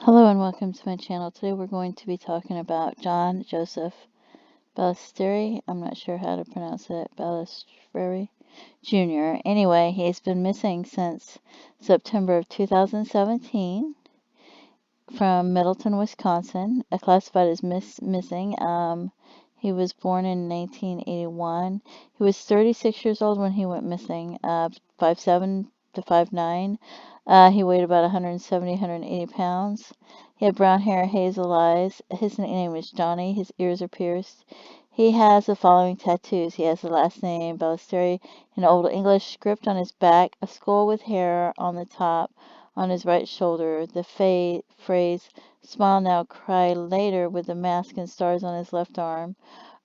Hello and welcome to my channel. Today we're going to be talking about John Joseph Balistreri. I'm not sure how to pronounce it. Balistreri Jr. Anyway, he's been missing since September of 2017 from Middleton, Wisconsin, classified as missing. He was born in 1981. He was 36 years old when he went missing, 5'7" to 5'9". He weighed about 170, 180 pounds. He had brown hair, hazel eyes. His nickname was Johnny. His ears are pierced. He has the following tattoos. He has the last name Balistreri in Old English script on his back, a skull with hair on the top on his right shoulder, the phrase "Smile now, cry later" with the mask and stars on his left arm,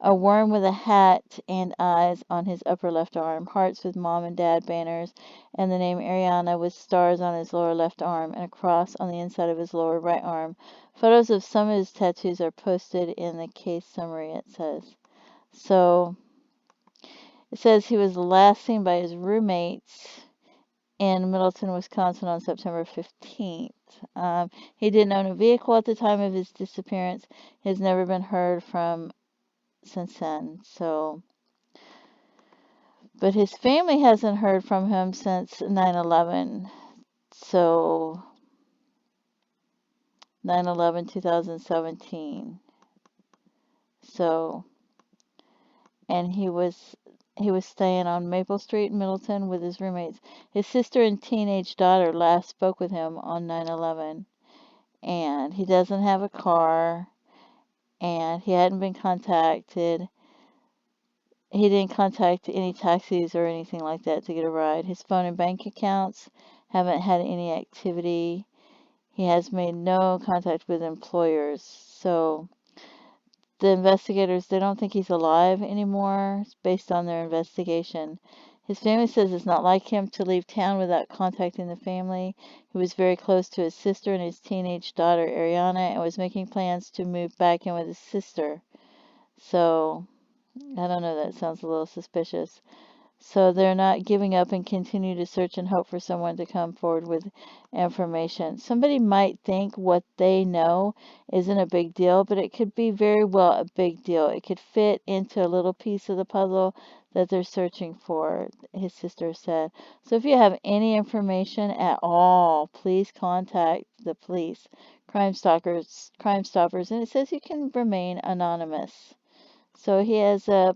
a worm with a hat and eyes on his upper left arm, hearts with mom and dad banners, and the name Arianna with stars on his lower left arm, and a cross on the inside of his lower right arm. Photos of some of his tattoos are posted in the case summary, it says. So, it says he was last seen by his roommates in Middleton, Wisconsin on September 15th. He didn't own a vehicle at the time of his disappearance. He has never been heard from since then. But his family hasn't heard from him since 9/11. So 9/11 2017. So, and he was staying on Maple Street in Middleton with his roommates. His sister and teenage daughter last spoke with him on 9/11, and he doesn't have a car, and he hadn't been contacted. He didn't contact any taxis or anything like that to get a ride. His phone and bank accounts haven't had any activity. He has made no contact with employers. So the investigators, they don't think he's alive anymore based on their investigation. His family says it's not like him to leave town without contacting the family. He was very close to his sister and his teenage daughter, Arianna, and was making plans to move back in with his sister. So, I don't know, that sounds a little suspicious. So they're not giving up and continue to search and hope for someone to come forward with information. Somebody might think what they know isn't a big deal, but it could be very well a big deal. It could fit into a little piece of the puzzle that they're searching for, his sister said. So if you have any information at all, please contact the police, Crime Stoppers, and it says you can remain anonymous. So he has a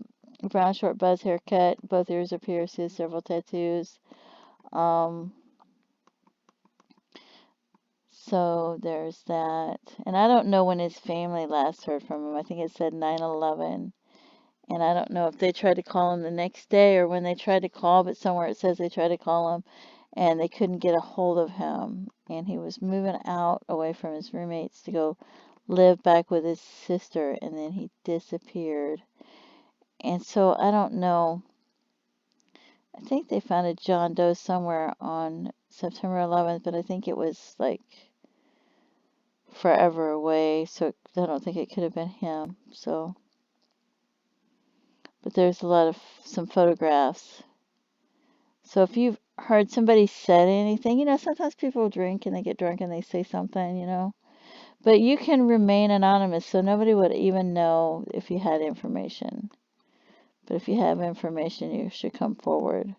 brown short buzz haircut, both ears are pierced, several tattoos. Um, so there's that. And I don't know when his family last heard from him. I think it said 9/11. And I don't know if they tried to call him the next day or when they tried to call, but somewhere it says they tried to call him and they couldn't get a hold of him. And he was moving out away from his roommates to go live back with his sister, and then he disappeared. And so I don't know. I think they found a John Doe somewhere on September 11th, but I think it was like forever away, so I don't think it could have been him. So, but there's some photographs. So if you've heard somebody said anything, sometimes people drink and they get drunk and they say something. But you can remain anonymous, so nobody would even know if you had information. But if you have information, you should come forward.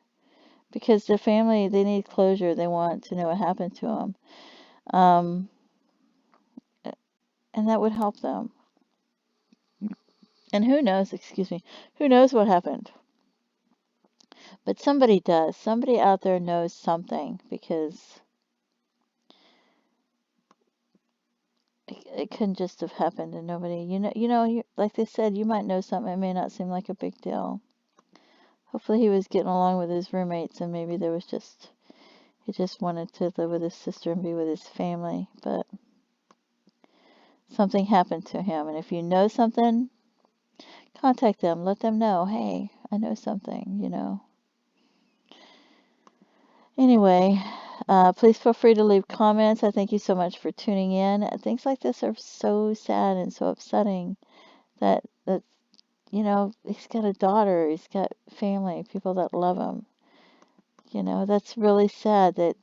Because the family, they need closure. They want to know what happened to them. Um, and that would help them. And who knows, who knows what happened. But somebody does. Somebody out there knows something, because it couldn't just have happened to nobody. Like they said, you might know something. It may not seem like a big deal. Hopefully he was getting along with his roommates, and maybe he just wanted to live with his sister and be with his family. But something happened to him. And if you know something, contact them. Let them know, hey, I know something. Anyway, please feel free to leave comments. I thank you so much for tuning in. Things like this are so sad and so upsetting that he's got a daughter, he's got family, people that love him. That's really sad that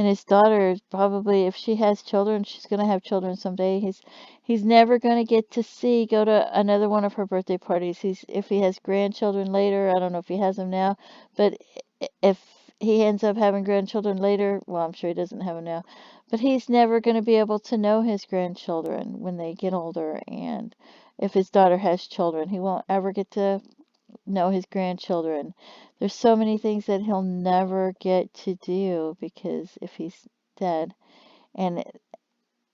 And his daughter, probably, if she has children, she's going to have children someday. He's never going to get to go to another one of her birthday parties. If he has grandchildren later, I don't know if he has them now, but if he ends up having grandchildren later, well, I'm sure he doesn't have them now, but he's never going to be able to know his grandchildren when they get older. And if his daughter has children, he won't ever get to know his grandchildren. There's so many things that he'll never get to do because if he's dead, and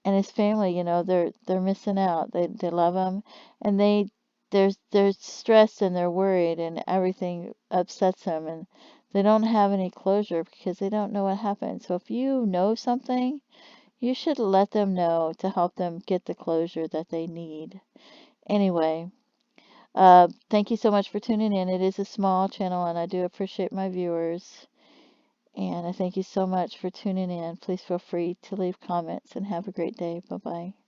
his family, they're missing out. They love him, and they're stressed and they're worried, and everything upsets them, and they don't have any closure because they don't know what happened. So if you know something, you should let them know to help them get the closure that they need. Anyway, thank you so much for tuning in. It is a small channel, and I do appreciate my viewers. And I thank you so much for tuning in. Please feel free to leave comments and have a great day. Bye bye.